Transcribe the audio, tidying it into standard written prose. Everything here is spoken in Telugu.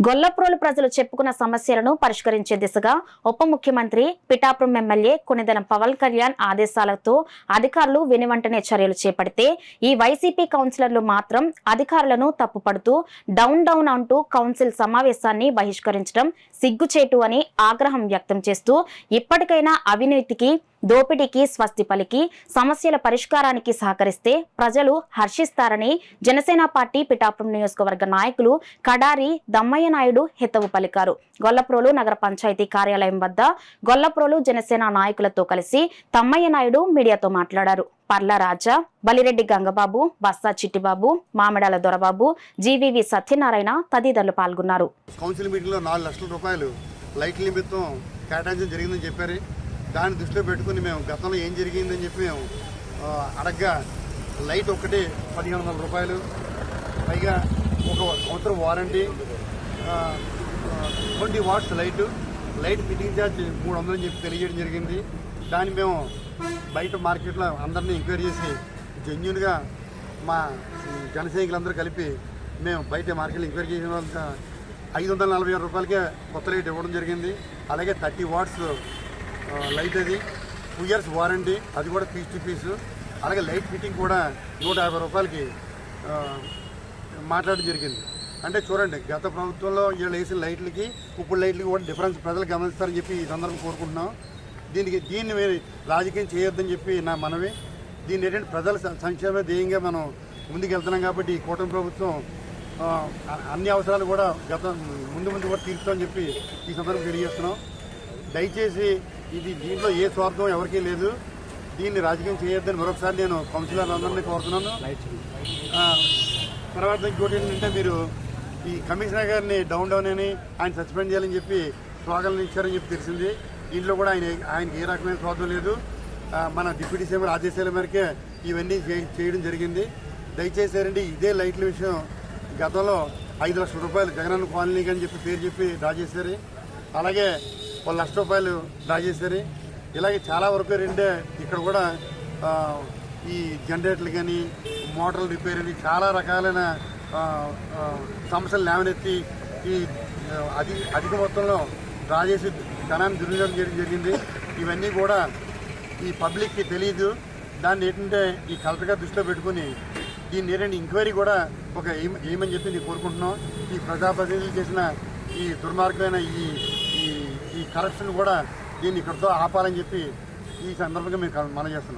గొల్లప్రోలు ప్రజలు చెప్పుకున్న సమస్యలను పరిష్కరించే దిశగా ఉప ముఖ్యమంత్రి పిఠాపురం ఎమ్మెల్యే కొణిదెల పవన్ కళ్యాణ్ ఆదేశాలతో అధికారులు వెనువెంటనే చర్యలు చేపడితే ఈ వైసీపీ కౌన్సిలర్లు మాత్రం అధికారులను తప్పుపడుతూ డౌన్ అంటూ కౌన్సిల్ సమావేశాన్ని బహిష్కరించడం సిగ్గుచేటు అని ఆగ్రహం వ్యక్తం చేస్తూ ఇప్పటికైనా అవినీతికి దోపిడీకి స్వస్తి పలికి సమస్యల పరిష్కారానికి సహకరిస్తే ప్రజలు హర్షిస్తారని జనసేన పార్టీ పిఠాపురం నియోజకవర్గ నాయకులు కడారి దమ్మయ్య నాయుడు హితవు పలికారు. గొల్లప్రోలు నగర పంచాయతీ కార్యాలయం వద్ద గొల్లప్రోలు జనసేన నాయకులతో కలిసి తమ్మయ్య నాయుడు మీడియాతో మాట్లాడారు. పర్ల రాజా, బలిరెడ్డి గంగబాబు, బస్సా చిట్టిబాబు, మామిడాల దొరబాబు, జీవీవి సత్యనారాయణ తదితరులు పాల్గొన్నారు. కౌన్సిల్ మీటింగ్ లో 4 లక్షల రూపాయలు లైట్ల నిమిత్తం కేటాయించడం జరిగిందని చెప్పారు. దాన్ని దృష్టిలో పెట్టుకుని మేము గతంలో ఏం జరిగిందని చెప్పి మేము అడగ్గా లైట్ ఒక్కటి 1500 రూపాయలు, పైగా 1 సంవత్సరం warranty, 20 watts light fitting charge 300 అని చెప్పి తెలియజేయడం జరిగింది. దాన్ని మేము బయట మార్కెట్లో అందరినీ ఎంక్వైరీ చేసి జెన్యున్గా మా జనసైనికులందరూ కలిపి మేము బయట మార్కెట్లో ఎంక్వైరీ చేసిన వాళ్ళకి 546 రూపాయలకే కొత్త లైట్ ఇవ్వడం జరిగింది. అలాగే 30 వాట్స్ లైట్, అది 2 ఇయర్స్ వారంటీ, అది కూడా పీస్ టు పీసు. అలాగే లైట్ ఫిట్టింగ్ కూడా 150 రూపాయలకి మాట్లాడడం జరిగింది. అంటే చూడండి, గత ప్రభుత్వంలో వీళ్ళు వేసిన లైట్లకి ఇప్పుడు లైట్లకి కూడా డిఫరెన్స్ ప్రజలు గమనిస్తారని చెప్పి ఈ సందర్భం కోరుకుంటున్నాం. దీన్ని రాజకీయం చేయొద్దని చెప్పి నా మనవి. దీన్ని ఏంటంటే ప్రజల సంక్షేమ ధ్యేయంగా మనం ముందుకు వెళ్తున్నాం కాబట్టి ఈ కూటమి ప్రభుత్వం అన్ని అవసరాలు కూడా ముందు కూడా తీరుస్తామని చెప్పి ఈ సందర్భం తెలియజేస్తున్నాం. దయచేసి దీంట్లో ఏ స్వార్థం ఎవరికీ లేదు. దీన్ని రాజకీయం చేయొద్దని మరొకసారి నేను కౌన్సిలర్ అందరినీ కోరుతున్నాను. తర్వాత ఇంకోటి ఏంటంటే, మీరు ఈ కమిషనర్ గారిని డౌన్ అని ఆయన సస్పెండ్ చేయాలని చెప్పి స్లోగన్లు ఇచ్చారని చెప్పి తెలిసింది. దీంట్లో కూడా ఆయనకి ఏ రకమైన స్వార్థం లేదు. మన డిప్యూటీ సీఎం ఆదేశాల మేరకే ఇవన్నీ చేయడం జరిగింది. దయచేసి ఏంటంటే, ఇదే లైట్ల విషయం గతంలో 5 లక్షల రూపాయలు జగనన్న కాలనీకి అని చెప్పి పేరు చెప్పి డ్రా చేశారు. అలాగే 1 లక్ష రూపాయలు డ్రా చేశారు. ఇలాగే చాలా వరకు ఏంటంటే ఇక్కడ కూడా ఈ జనరేటర్లు కానీ మోటార్లు రిపేర్ అని చాలా రకాలైన సమస్యలు లేవనెత్తి ఈ అధిక మొత్తంలో డ్రా చేసి ధనాన్ని దుర్వినియోగం చేయడం జరిగింది. ఇవన్నీ కూడా ఈ పబ్లిక్కి తెలియదు. దాన్ని ఏంటంటే ఈ కలెక్టర్ గారు దృష్టిలో పెట్టుకుని దీన్ని ఏంటంటే ఎంక్వైరీ కూడా ఒక ఏమని చెప్పి నేను కోరుకుంటున్నాం. ఈ ప్రజాప్రతినిధులు చేసిన ఈ దుర్మార్గమైన ఈ కరప్షన్ కూడా దీన్ని ఇక్కడితో ఆపాలని చెప్పి ఈ సందర్భంగా మేము మనం చేస్తున్నాం.